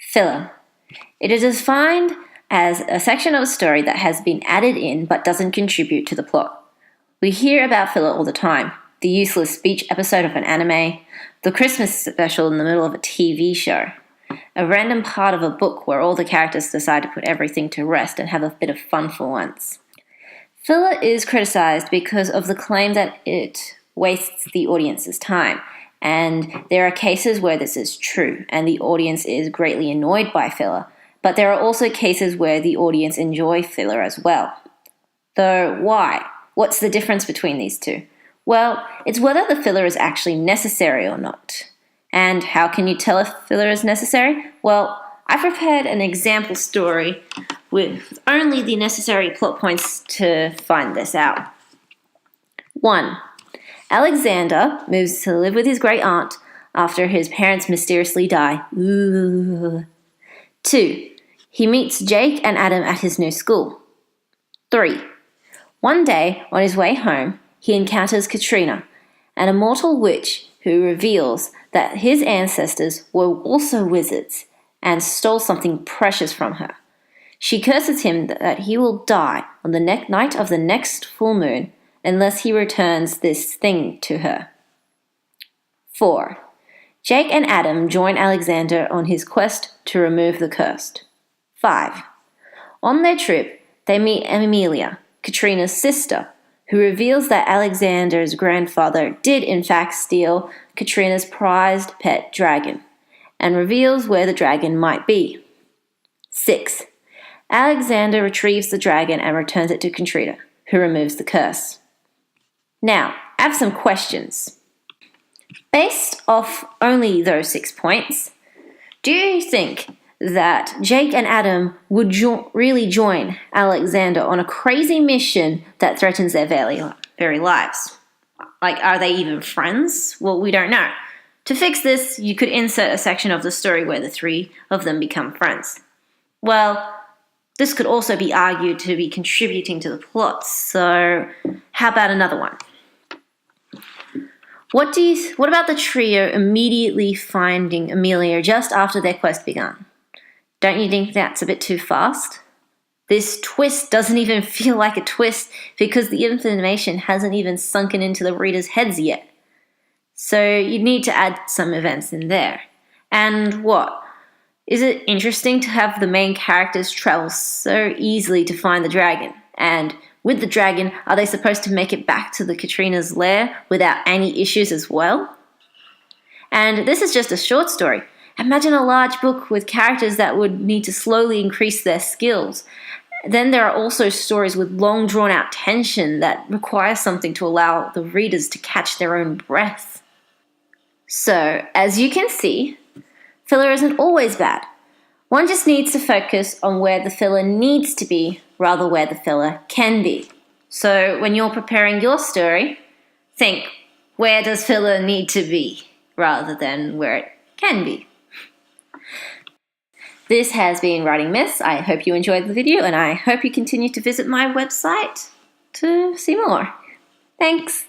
Filler. It is defined as a section of a story that has been added in but doesn't contribute to the plot. We hear about filler all the time. The useless speech episode of an anime, the Christmas special in the middle of a TV show, a random part of a book where all the characters decide to put everything to rest and have a bit of fun for once. Filler is criticized because of the claim that it wastes the audience's time, and there are cases where this is true and the audience is greatly annoyed by filler, but there are also cases where the audience enjoy filler as well. Though why? What's the difference between these two? Well, it's whether the filler is actually necessary or not. And how can you tell if filler is necessary? Well, I prepared an example story with only the necessary plot points to find this out. 1. Alexander moves to live with his great aunt after his parents mysteriously die. Ooh. 2. He meets Jake and Adam at his new school. 3. One day, on his way home, he encounters Katrina, an immortal witch who reveals that his ancestors were also wizards and stole something precious from her. She curses him that he will die on the night of the next full moon unless he returns this thing to her. 4. Jake and Adam join Alexander on his quest to remove the curse. 5. On their trip, they meet Amelia, Katrina's sister, who reveals that Alexander's grandfather did in fact steal Katrina's prized pet dragon, and reveals where the dragon might be. 6. Alexander retrieves the dragon and returns it to Katrina, who removes the curse. Now, I have some questions. Based off only those 6 points, do you think that Jake and Adam would really join Alexander on a crazy mission that threatens their very lives? Like, are they even friends? Well, we don't know. To fix this, you could insert a section of the story where the 3 of them become friends. Well, this could also be argued to be contributing to the plot, so how about another one? What about the trio immediately finding Amelia just after their quest began? Don't you think that's a bit too fast? This twist doesn't even feel like a twist because the information hasn't even sunken into the reader's heads yet. So you need to add some events in there. And what? Is it interesting to have the main characters travel so easily to find the dragon? And with the dragon, are they supposed to make it back to the Katrina's lair without any issues as well? And this is just a short story. Imagine a large book with characters that would need to slowly increase their skills. Then there are also stories with long drawn-out tension that require something to allow the readers to catch their own breath. So, as you can see, filler isn't always bad. One just needs to focus on where the filler needs to be rather where the filler can be. So when you're preparing your story, think, where does filler need to be rather than where it can be? This has been Writing Myths. I hope you enjoyed the video and I hope you continue to visit my website to see more. Thanks.